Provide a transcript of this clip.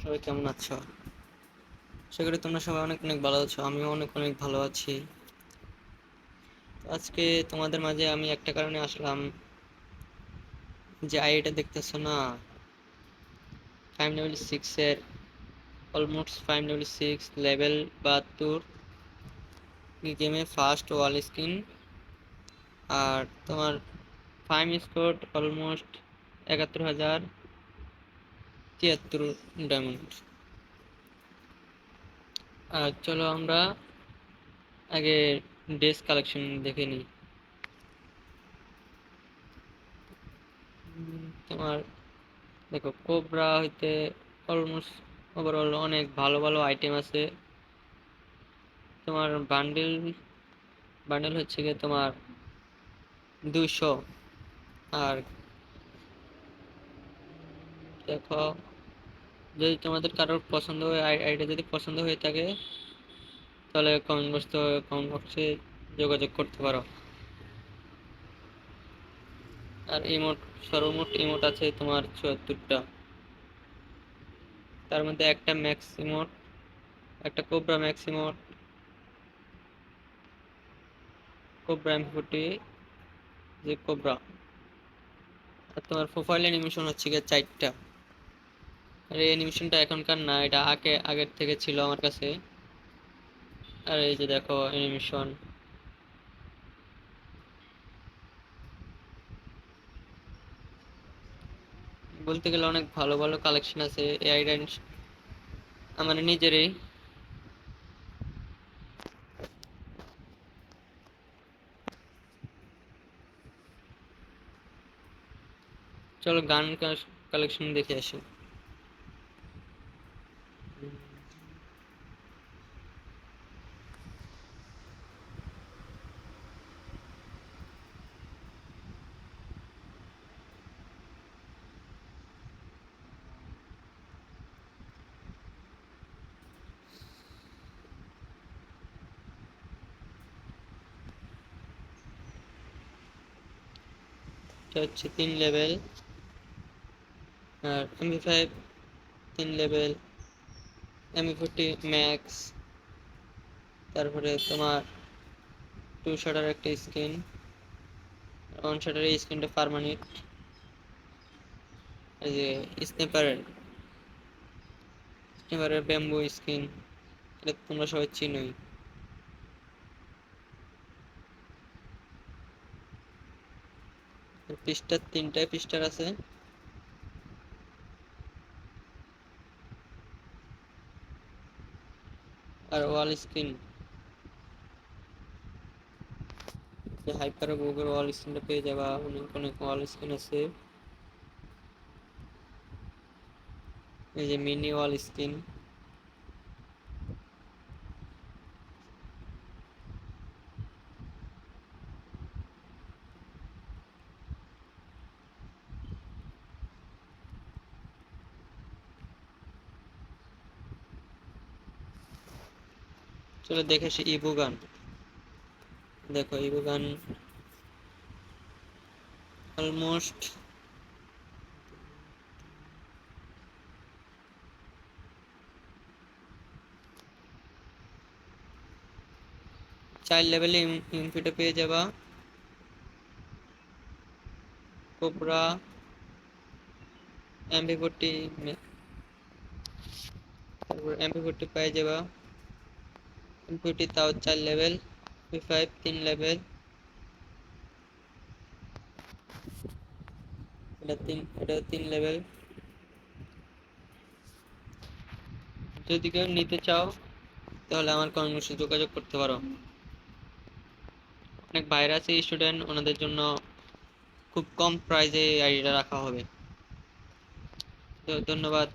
সবাই কেমন আছো? আশা করি তোমরা সবাই অনেক অনেক ভালো আছো। আমিও অনেক অনেক ভালো আছি। তো আজকে তোমাদের মাঝে আমি একটা কারণে আসলাম, যে আইডিটা দেখতেছো না, 566 এর অলমোস্ট 566 লেভেল 72 গেমে ফার্স্ট ওয়াল স্ক্রিন। আর তোমার ফাইম স্কোর অলমোস্ট 71,073 ডায়মন্ড। আর চলো আমরা আগে ড্রেস কালেকশন দেখে নিই। তোমার দেখো, কোবরা হইতে অলমোস্ট ওভারঅল অনেক ভালো ভালো আইটেম আছে। তোমার বান্ডেল বান্ডেল হচ্ছে গিয়ে তোমার 200। আর দেখো, যদি তোমাদের কারোর পছন্দ হয়, আইডিয়া যদি পছন্দ হয়ে থাকে, তাহলে কমেন্ট বক্সে যোগাযোগ করতে পারো। আর ইমোট, সর্বমোট ইমোট আছে তোমার 74টা। তার মধ্যে একটা ম্যাক্স ইমোট, একটা cobra max emote, cobra M40, যে কোবরা। আর তোমার প্রোফাইল অ্যানিমেশন হচ্ছে গিয়ে 4টা। আর এই অ্যানিমেশনটা এখনকার না, এটা আগের থেকে ছিল আমার কাছে। আর এই যে দেখো অ্যানিমেশন, বলতে গেলে অনেক ভালো ভালো কালেকশন আছে এআই রেঞ্জ আমার নিজেরই। চলো গান কালেকশন দেখে আসি। এটা হচ্ছে 3 লেভেল। আর MP5 3 লেভেল, MP40 ম্যাক্স। তারপরে তোমার 2 শাটার একটা স্ক্রিন, 1 শাটার এই স্ক্রিনটা পার্মানেন্ট। এই যে স্নেপারের স্নেপারের ব্যাম্বু স্ক্রিন, এটা তোমরা সবাই চিনোই। পৃষ্ঠার 3টায় পৃষ্ঠার আছে। আর ওয়াল স্ক্রিন, হাইপার বুকের ওয়াল স্ক্রিনটা পেয়ে যাবা। অনেক অনেক ওয়াল স্ক্রিন আছে। এই যে মিনি ওয়াল স্ক্রিন। চলো দেখে আসি ইবো গান। দেখো ইবো গান অলমোস্ট চার লেভেলে ইনফিটা পেয়ে যাবা। কোবরা MP40, তারপর MP40 পেয়ে যাবা। MP40 তাও 4 লেভেল, MP5 3 লেভেল, এটা 3 লেভেল। যদি কেউ নিতে চাও তাহলে আমার কর্মসূচি যোগাযোগ করতে পারো। অনেক বাইরে আছে স্টুডেন্ট, ওনাদের জন্য খুব কম প্রাইজে আইডিটা রাখা হবে। তো ধন্যবাদ।